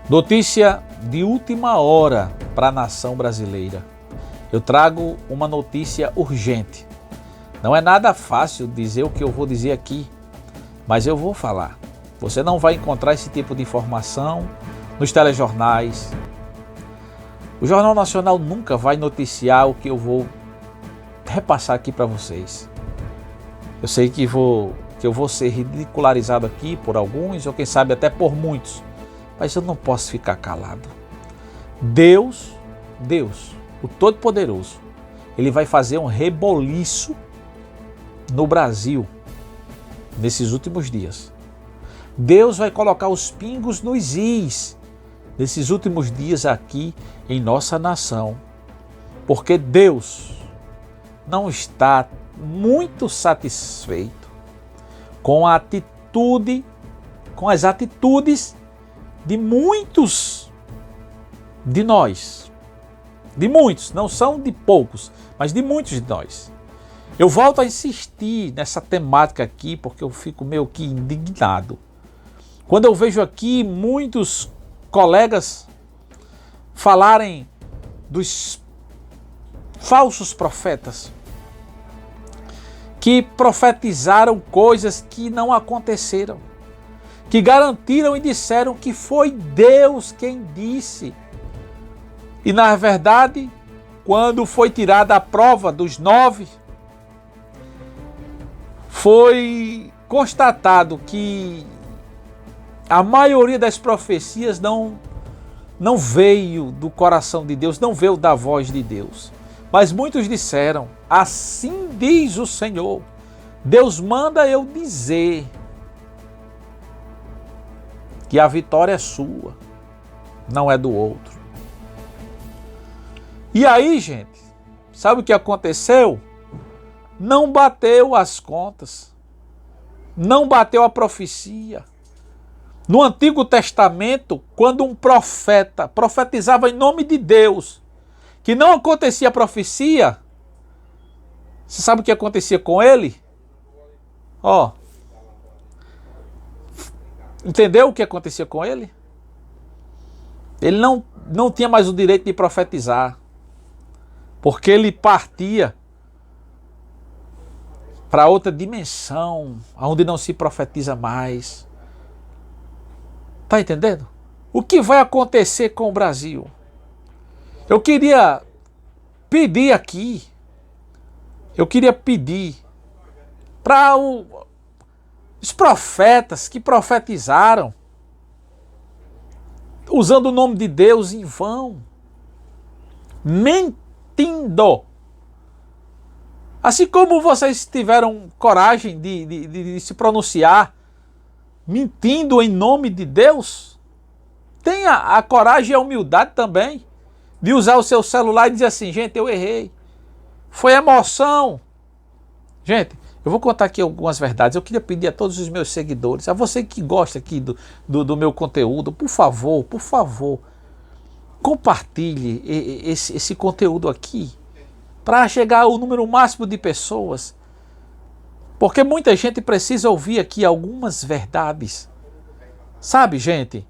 Notícia de última hora para a nação brasileira. Eu trago uma notícia urgente. Não é nada fácil dizer o que eu vou dizer aqui, mas eu vou falar. Você não vai encontrar esse tipo de informação nos telejornais. O Jornal Nacional nunca vai noticiar o que eu vou repassar aqui para vocês. Eu sei que eu vou ser ridicularizado aqui por alguns, ou quem sabe até por muitos, mas eu não posso ficar calado. Deus, o Todo-Poderoso, Ele vai fazer um reboliço no Brasil nesses últimos dias. Deus vai colocar os pingos nos is nesses últimos dias aqui em nossa nação, porque Deus não está muito satisfeito com a atitude, com as atitudes de muitos de nós. De muitos, não são de poucos, mas de muitos de nós. Eu volto a insistir nessa temática aqui porque eu fico meio que indignado. Quando eu vejo aqui muitos colegas falarem dos falsos profetas que profetizaram coisas que não aconteceram, que garantiram e disseram que foi Deus quem disse. E na verdade, quando foi tirada a prova dos 9, foi constatado que a maioria das profecias não veio do coração de Deus, não veio da voz de Deus. Mas muitos disseram, assim diz o Senhor, Deus manda eu dizer que a vitória é sua, não é do outro. E aí, gente, sabe o que aconteceu? Não bateu as contas, não bateu a profecia. No Antigo Testamento, quando um profeta profetizava em nome de Deus, que não acontecia a profecia, você sabe o que acontecia com ele? Entendeu o que acontecia com ele? Ele não tinha mais o direito de profetizar, porque ele partia para outra dimensão, onde não se profetiza mais. Tá entendendo? O que vai acontecer com o Brasil? Eu queria pedir aqui, para os profetas que profetizaram, usando o nome de Deus em vão, mentindo. Assim como vocês tiveram coragem de se pronunciar, mentindo em nome de Deus, tenha a coragem e a humildade também de usar o seu celular e dizer assim, gente, eu errei. Foi emoção. Gente, eu vou contar aqui algumas verdades. Eu queria pedir a todos os meus seguidores, a você que gosta aqui do meu conteúdo, por favor, compartilhe esse conteúdo aqui para chegar ao número máximo de pessoas. Porque muita gente precisa ouvir aqui algumas verdades. Sabe, gente?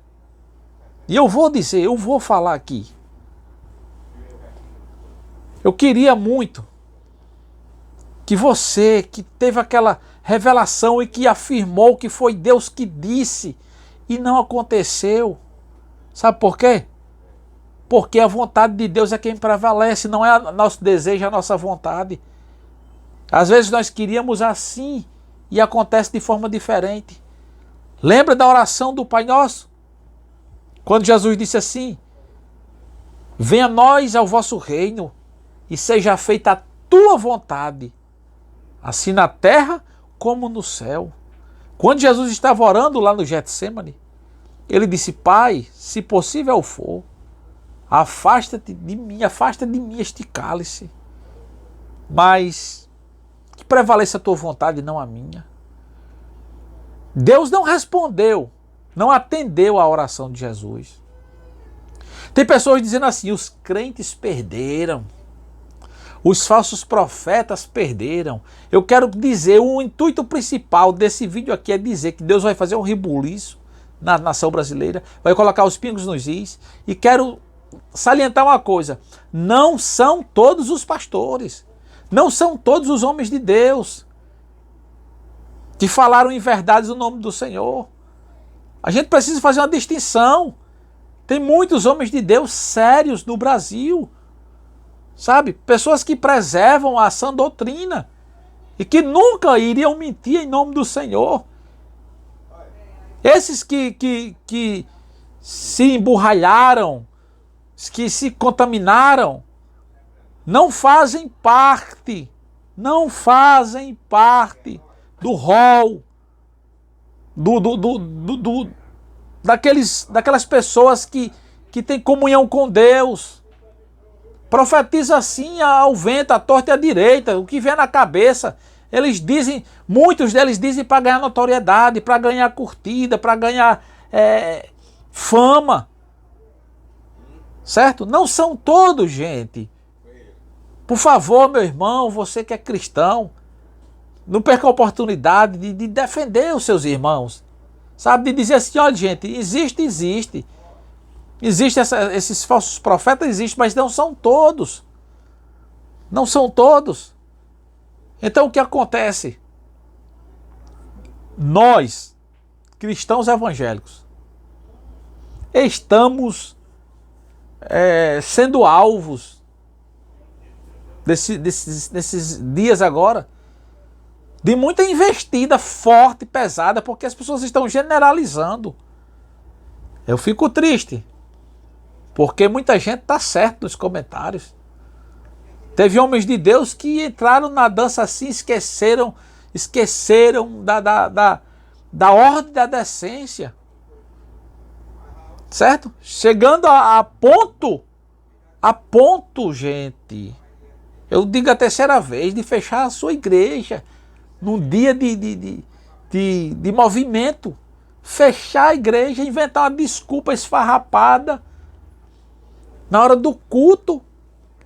E eu vou falar aqui. Eu queria muito que você que teve aquela revelação e que afirmou que foi Deus que disse e não aconteceu. Sabe por quê? Porque a vontade de Deus é quem prevalece, não é nosso desejo, a nossa vontade. Às vezes nós queríamos assim e acontece de forma diferente. Lembra da oração do Pai Nosso? Quando Jesus disse assim, venha a nós ao vosso reino e seja feita a tua vontade, assim na terra como no céu. Quando Jesus estava orando lá no Getsemane, ele disse, Pai, se possível for, afasta de mim este cálice, mas que prevaleça a tua vontade, não a minha. Deus não respondeu, não atendeu à oração de Jesus. Tem pessoas dizendo assim, os crentes perderam, os falsos profetas perderam. Eu quero dizer, o intuito principal desse vídeo aqui é dizer que Deus vai fazer um rebuliço na nação brasileira, vai colocar os pingos nos is. E quero salientar uma coisa: não são todos os pastores, não são todos os homens de Deus que falaram em verdades o nome do Senhor. A gente precisa fazer uma distinção. Tem muitos homens de Deus sérios no Brasil, sabe? Pessoas que preservam a sã doutrina e que nunca iriam mentir em nome do Senhor. Esses que se emburralharam, que se contaminaram, não fazem parte do rol daquelas pessoas que têm comunhão com Deus. Profetiza assim ao vento, à torta e à direita, o que vem na cabeça. Eles dizem, muitos deles dizem para ganhar notoriedade, para ganhar curtida, para ganhar fama. Certo? Não são todos, gente. Por favor, meu irmão, você que é cristão, não perca a oportunidade de defender os seus irmãos. Sabe? De dizer assim, olha gente, existe. Existem esses falsos profetas, existem, mas não são todos. Não são todos. Então o que acontece? Nós, cristãos evangélicos, estamos sendo alvos desses dias agora de muita investida forte, pesada, porque as pessoas estão generalizando. Eu fico triste, porque muita gente está certo nos comentários. Teve homens de Deus que entraram na dança assim, esqueceram da ordem da decência. Certo? Chegando a ponto, gente, eu digo a terceira vez, de fechar a sua igreja num dia de movimento. Fechar a igreja, inventar uma desculpa esfarrapada na hora do culto.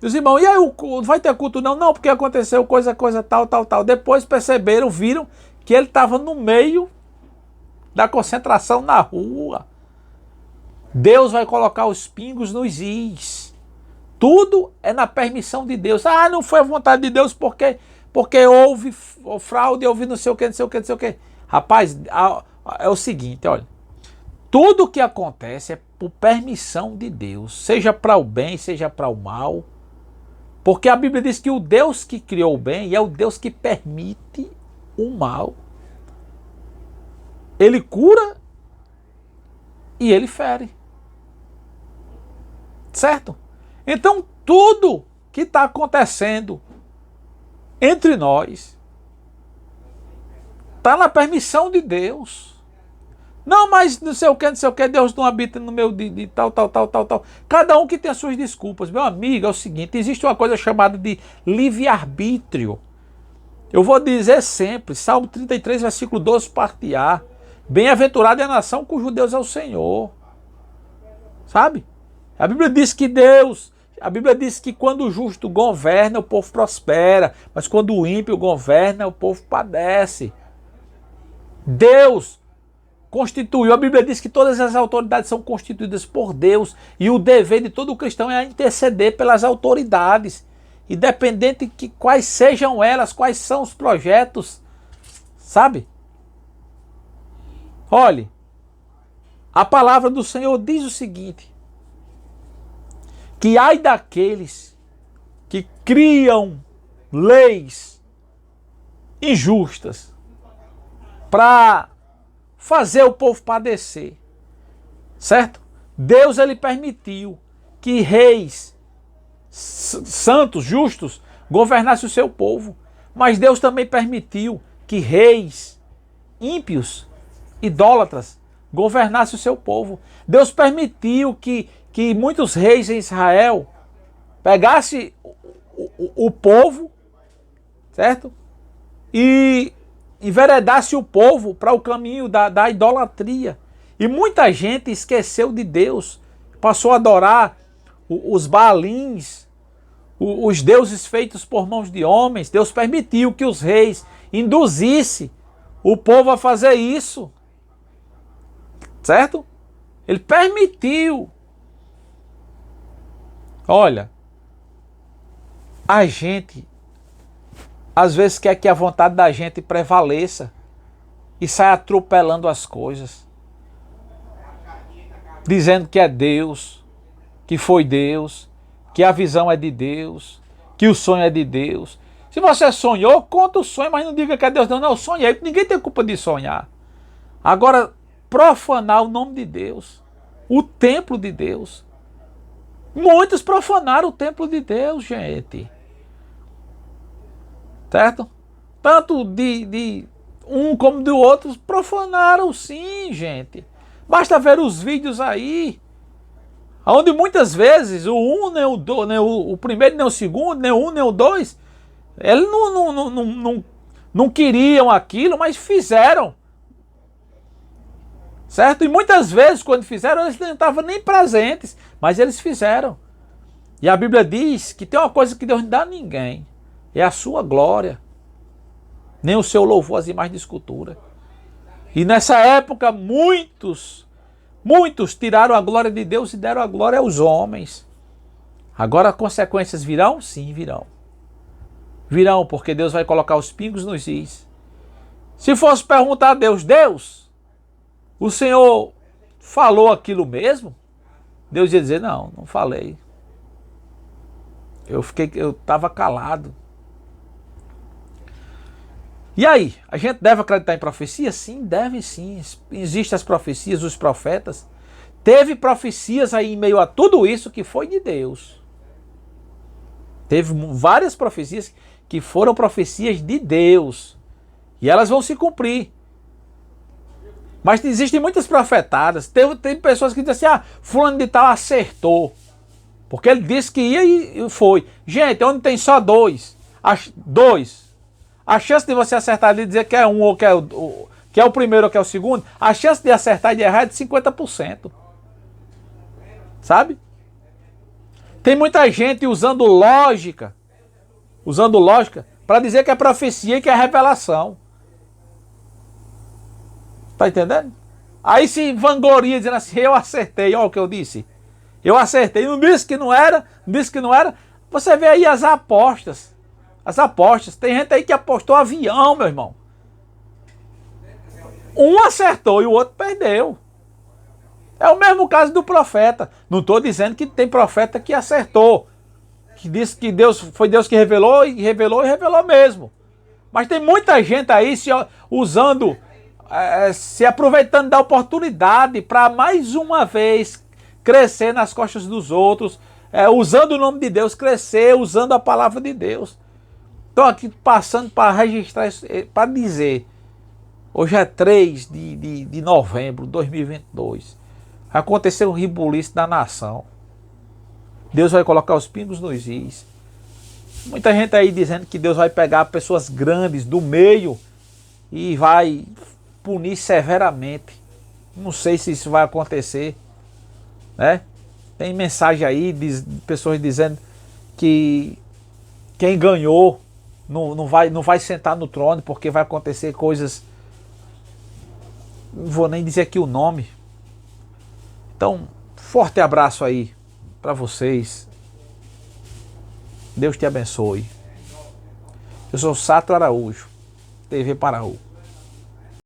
Os irmãos, e aí vai ter culto? Não, porque aconteceu coisa tal. Depois perceberam, viram que ele estava no meio da concentração na rua. Deus vai colocar os pingos nos is. Tudo é na permissão de Deus. Não foi a vontade de Deus porque houve fraude, houve não sei o que. Rapaz, é o seguinte, olha. Tudo que acontece é por permissão de Deus. Seja para o bem, seja para o mal. Porque a Bíblia diz que o Deus que criou o bem é o Deus que permite o mal. Ele cura e ele fere. Certo? Então tudo que está acontecendo entre nós está na permissão de Deus. Não, mas não sei o que, Deus não habita no meu de tal. Cada um que tem as suas desculpas. Meu amigo, é o seguinte, existe uma coisa chamada de livre-arbítrio. Eu vou dizer sempre, Salmo 33, versículo 12, parte A. Bem-aventurada é a nação cujo Deus é o Senhor. Sabe? A Bíblia diz que quando o justo governa, o povo prospera. Mas quando o ímpio governa, o povo padece. Deus constituiu. A Bíblia diz que todas as autoridades são constituídas por Deus. E o dever de todo cristão é interceder pelas autoridades. Independente de quais sejam elas, quais são os projetos. Sabe? Olhe, a palavra do Senhor diz o seguinte: que ai daqueles que criam leis injustas para fazer o povo padecer, certo? Deus ele permitiu que reis santos, justos, governassem o seu povo, mas Deus também permitiu que reis ímpios, idólatras, governassem o seu povo. Deus permitiu que muitos reis em Israel pegassem o povo, certo? E enveredasse o povo para o caminho da idolatria. E muita gente esqueceu de Deus, passou a adorar os Baalins, os deuses feitos por mãos de homens. Deus permitiu que os reis induzissem o povo a fazer isso. certo? Ele permitiu. Olha, a gente às vezes quer que a vontade da gente prevaleça e sai atropelando as coisas, dizendo que é Deus, que foi Deus, que a visão é de Deus, que o sonho é de Deus. Se você sonhou, conta o sonho, mas não diga que é Deus. Não, eu sonhei. Ninguém tem culpa de sonhar. Agora, profanar o nome de Deus, o templo de Deus. Muitos profanaram o templo de Deus, gente. Certo? Tanto de um como do outro profanaram, sim, gente. Basta ver os vídeos aí, onde muitas vezes o um, nem o, do, nem o primeiro, nem o segundo, nem o um, nem o dois, eles não queriam aquilo, mas fizeram. Certo? E muitas vezes, quando fizeram, eles não estavam nem presentes, mas eles fizeram. E a Bíblia diz que tem uma coisa que Deus não dá a ninguém, é a sua glória, nem o seu louvor às imagens de escultura. E nessa época, muitos tiraram a glória de Deus e deram a glória aos homens. Agora, consequências virão? Sim, virão. Virão, porque Deus vai colocar os pingos nos is. Se fosse perguntar a Deus, Deus, o Senhor falou aquilo mesmo? Deus ia dizer, não falei. Eu estava calado. E aí, a gente deve acreditar em profecia? Sim, deve sim. Existem as profecias, os profetas. Teve profecias aí em meio a tudo isso que foi de Deus. Teve várias profecias que foram profecias de Deus. E elas vão se cumprir. Mas existem muitas profetadas. Tem pessoas que dizem assim, fulano de tal acertou. Porque ele disse que ia e foi. Gente, onde tem só dois. A chance de você acertar ali e dizer que é um ou que é o primeiro ou que é o segundo, a chance de acertar e de errar é de 50%. Sabe? Tem muita gente usando lógica para dizer que é profecia e que é revelação. Tá entendendo? Aí se vangloria dizendo assim, eu acertei, olha o que eu disse. Eu acertei, não disse que não era, Você vê aí as apostas. Tem gente aí que apostou avião, meu irmão. Um acertou e o outro perdeu. É o mesmo caso do profeta. Não estou dizendo que tem profeta que acertou. Que disse que foi Deus que revelou mesmo. Mas tem muita gente aí se aproveitando da oportunidade para mais uma vez crescer nas costas dos outros, usando o nome de Deus, crescer usando a palavra de Deus. Estou aqui passando para registrar, para dizer, hoje é 3 de novembro de 2022, aconteceu um rebuliço da nação. Deus vai colocar os pingos nos is. Muita gente aí dizendo que Deus vai pegar pessoas grandes do meio e vai punir severamente. Não sei se isso vai acontecer, né? Tem mensagem aí de pessoas dizendo que quem ganhou não vai sentar no trono porque vai acontecer coisas. Não vou nem dizer aqui o nome. Então, forte abraço aí para vocês. Deus te abençoe. Eu sou Sato Araújo, TV Paraú.